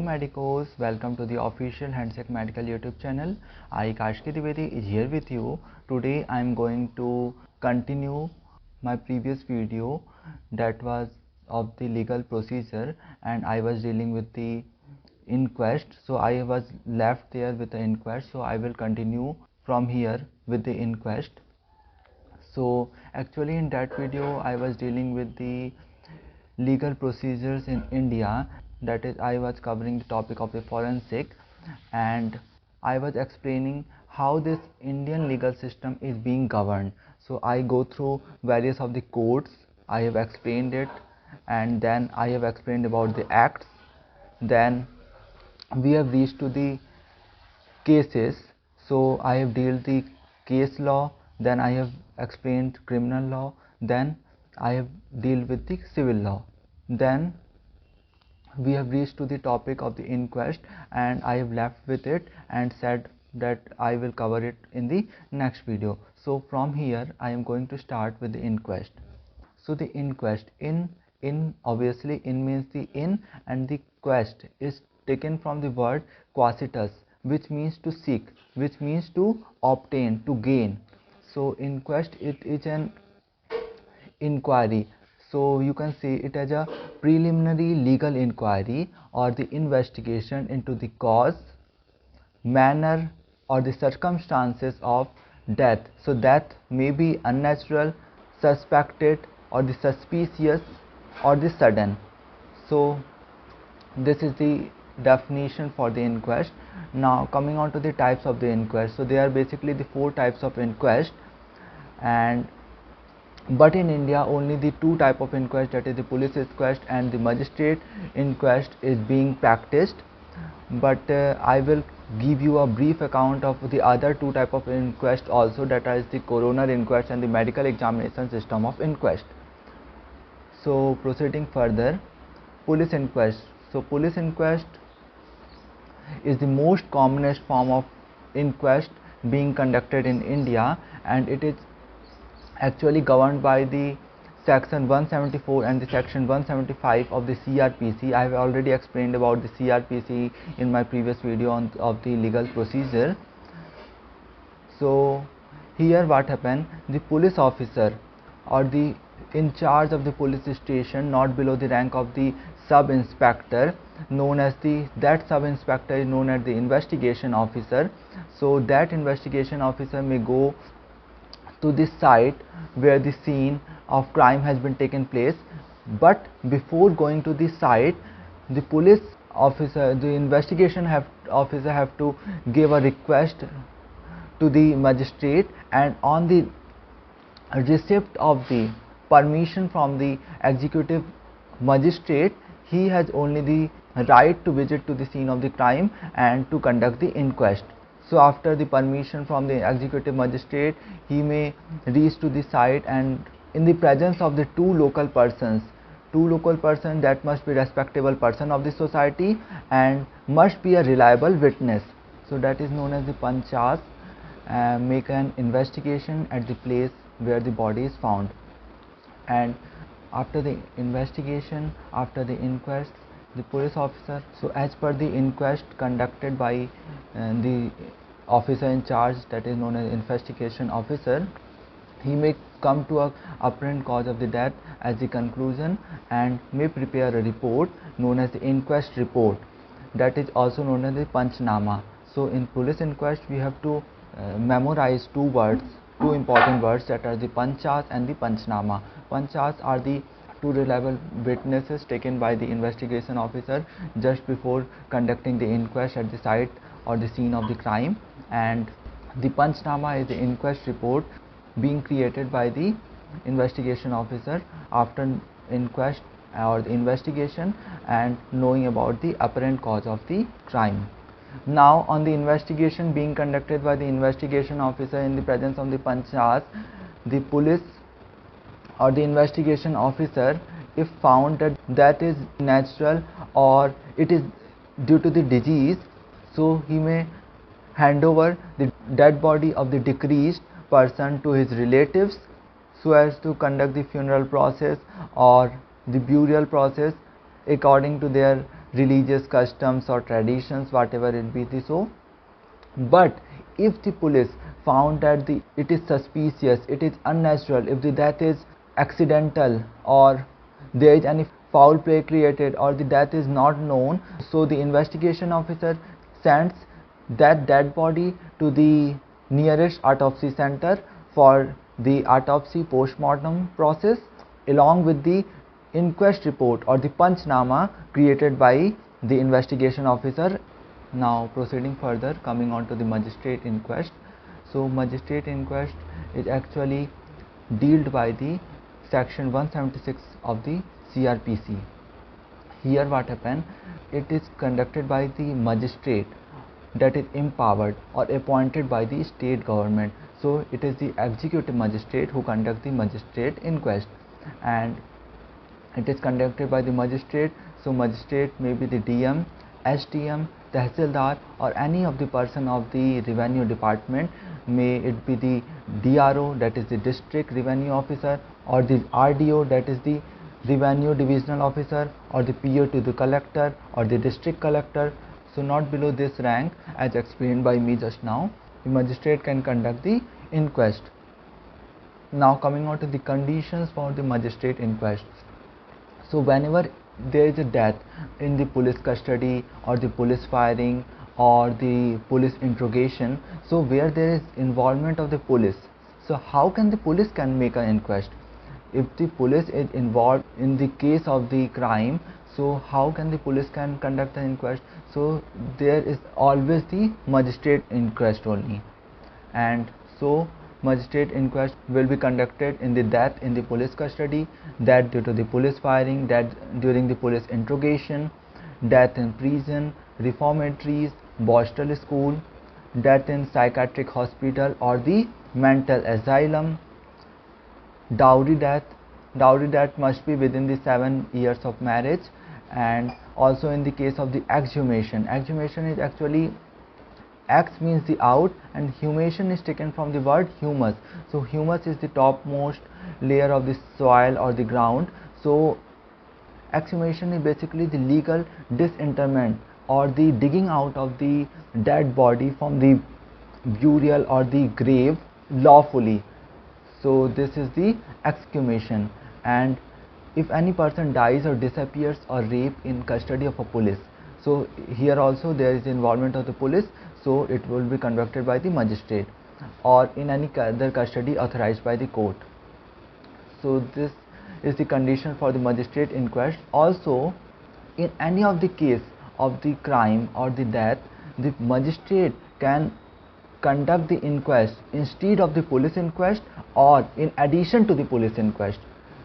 Medicos, welcome to the official Handshake Medical YouTube channel. I Kashki Dwivedi is here with you. Today I am going to continue my previous video that was of the legal procedure, and I was dealing with the inquest. So I was left there with the inquest, so I will continue from here with the inquest. So actually in that video I was dealing with the legal procedures in India, that is I was covering the topic of the forensic, and I was explaining how this Indian legal system is being governed. So I go through various of the codes, I have explained it, and then I have explained about the acts. Then we have reached to the cases. So I have dealt the case law, then I have explained criminal law, then I have dealt with the civil law. Then we have reached to the topic of the inquest, and I have left with it and said that I will cover it in the next video. So from here I am going to start with the inquest. So the inquest, in obviously in means the in, and the quest is taken from the word quasitus, which means to seek, which means to obtain, to gain. So inquest, it is an inquiry. So you can see it as a preliminary legal inquiry or the investigation into the cause, manner or the circumstances of death. So death may be unnatural, suspected or the suspicious or the sudden. So this is the definition for the inquest. Now coming on to the types of the inquest. So there are basically the 4 types of inquest, and but in India only the 2 type of inquest, that is the police inquest and the magistrate inquest, is being practiced. But I will give you a brief account of the other 2 type of inquest also, that is the coroner inquest and the medical examination system of inquest. So proceeding further, police inquest. So police inquest is the most commonest form of inquest being conducted in India, and it is actually governed by the section 174 and the section 175 of the CRPC. I have already explained about the CRPC in my previous video of the legal procedure. So here what happened, the police officer or the in charge of the police station, not below the rank of the sub inspector, known as that sub inspector is known as the investigation officer. So that investigation officer may go to the site where the scene of crime has been taken place, but before going to the site, the police officer, the investigation officer have to give a request to the magistrate, and on the receipt of the permission from the executive magistrate, he has only the right to visit to the scene of the crime and to conduct the inquest. So after the permission from the executive magistrate, he may reach to the site, and in the presence of the 2 local persons that must be respectable person of the society and must be a reliable witness. So that is known as the panchas, make an investigation at the place where the body is found. And after the investigation, after the inquest, the police officer, so as per the inquest conducted by the officer in charge, that is known as investigation officer, he may come to a apparent cause of the death as the conclusion and may prepare a report known as the inquest report, that is also known as the panchnama. So in police inquest we have to memorize 2 words, 2 important words, that are the panchas and the panchnama. Panchas are the 2 reliable witnesses taken by the investigation officer just before conducting the inquest at the site or the scene of the crime, and the panchnama is the inquest report being created by the investigation officer after inquest or the investigation and knowing about the apparent cause of the crime. Now on the investigation being conducted by the investigation officer in the presence of the panchas, the police or the investigation officer, if found that that is natural or it is due to the disease, so he may hand over the dead body of the deceased person to his relatives so as to conduct the funeral process or the burial process according to their religious customs or traditions, whatever it be the so. But if the police found that it is suspicious, it is unnatural, if the death is accidental or there is any foul play created or the death is not known, so the investigation officer sends that dead body to the nearest autopsy center for the autopsy post-mortem process along with the inquest report or the panchnama created by the investigation officer. Now proceeding further, coming on to the magistrate inquest. So magistrate inquest is actually dealt by the section 176 of the CRPC. Here what happened, it is conducted by the magistrate that is empowered or appointed by the state government. So it is the executive magistrate who conducts the magistrate inquest, and it is conducted by the magistrate. So magistrate may be the DM, SDM, Tehsildar or any of the person of the revenue department, may it be the DRO, that is the district revenue officer, or the RDO, that is the revenue divisional officer, or the PO to the collector or the district collector. So not below this rank, as explained by me just now, the magistrate can conduct the inquest. Now coming on to the conditions for the magistrate inquest. So whenever there is a death in the police custody or the police firing or the police interrogation, so where there is involvement of the police, so how can the police can make an inquest? If the police is involved in the case of the crime, so how can the police can conduct an inquest? So there is always the magistrate inquest only. And so magistrate inquest will be conducted in the death in the police custody, death due to the police firing, death during the police interrogation, death in prison, reformatories, Borstal school, death in psychiatric hospital or the mental asylum, dowry death. Dowry death must be within the 7 years of marriage, and also in the case of the exhumation. Exhumation is actually, ex means the out and humation is taken from the word humus. So humus is the topmost layer of the soil or the ground. So exhumation is basically the legal disinterment or the digging out of the dead body from the burial or the grave lawfully. So this is the exhumation. And if any person dies or disappears or rape in custody of a police, so here also there is involvement of the police, so it will be conducted by the magistrate or in any other custody authorized by the court. So this is the condition for the magistrate inquest. Also in any of the case of the crime or the death, the magistrate can conduct the inquest instead of the police inquest or in addition to the police inquest.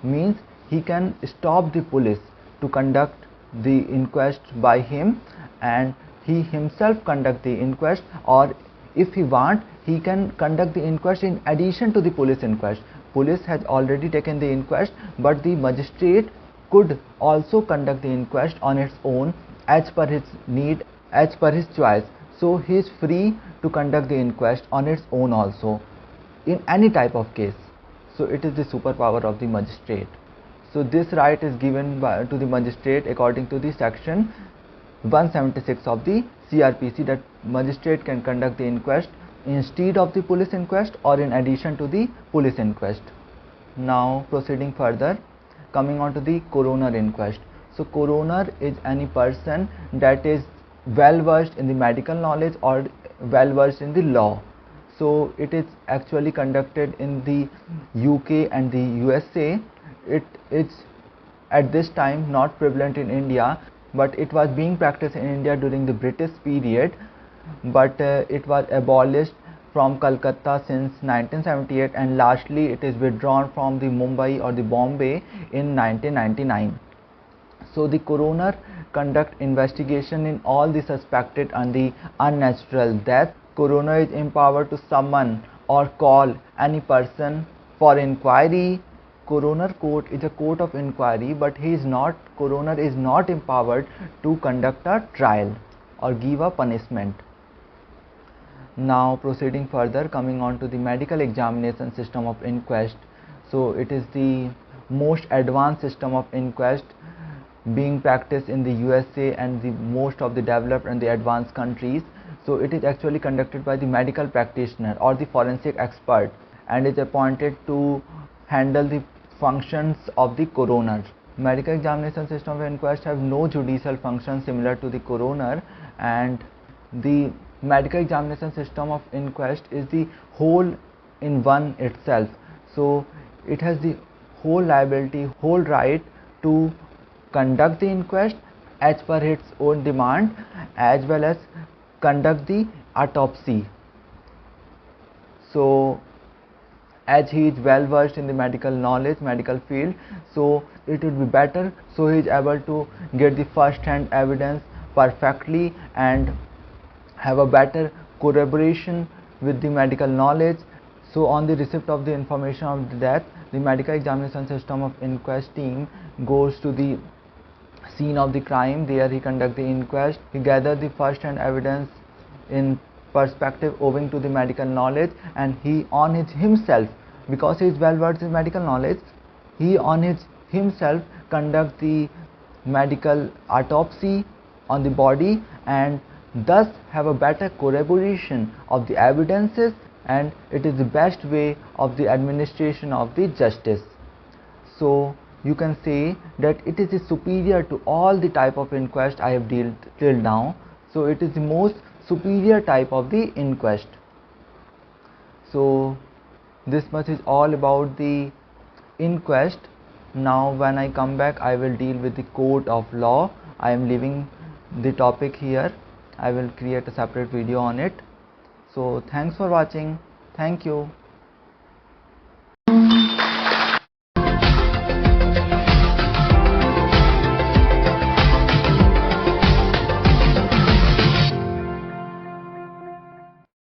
Means he can stop the police to conduct the inquest by him and he himself conduct the inquest, or if he want he can conduct the inquest in addition to the police inquest. Police has already taken the inquest, but the magistrate could also conduct the inquest on its own as per his need, as per his choice. So he is free to conduct the inquest on its own also in any type of case. So it is the superpower of the magistrate. So this right is given to the magistrate according to the section 176 of the CRPC, that magistrate can conduct the inquest instead of the police inquest or in addition to the police inquest. Now proceeding further, coming on to the coroner inquest. So coroner is any person that is well versed in the medical knowledge or well versed in the law. So it is actually conducted in the UK and the USA. It is at this time not prevalent in India, but it was being practiced in India during the British period, but it was abolished from Calcutta since 1978 and lastly it is withdrawn from the Mumbai or the Bombay in 1999. So the coroner conduct investigation in all the suspected and the unnatural death. Coroner is empowered to summon or call any person for inquiry. Coroner court is a court of inquiry, but coroner is not empowered to conduct a trial or give a punishment. Now proceeding further, coming on to the medical examination system of inquest. So it is the most advanced system of inquest being practiced in the USA and the most of the developed and the advanced countries. So it is actually conducted by the medical practitioner or the forensic expert, and is appointed to handle the functions of the coroner. Medical examination system of inquest have no judicial function similar to the coroner, and the medical examination system of inquest is the whole in one itself. So it has the whole liability, whole right to conduct the inquest as per its own demand, as well as conduct the autopsy. So as he is well versed in the medical knowledge, medical field, so it would be better, so he is able to get the first hand evidence perfectly and have a better corroboration with the medical knowledge. So on the receipt of the information of the death, the medical examination system of inquest team goes to the scene of the crime. There he conduct the inquest, he gather the first hand evidence in perspective owing to the medical knowledge, and he on his himself, because he is well versed in medical knowledge, he on his himself conduct the medical autopsy on the body, and thus have a better corroboration of the evidences, and it is the best way of the administration of the justice. So you can say that it is superior to all the type of inquest I have dealt till now. So it is the most superior type of the inquest. So this much is all about the inquest. Now when I come back, I will deal with the court of law. I am leaving the topic here. I will create a separate video on it. So thanks for watching. Thank you.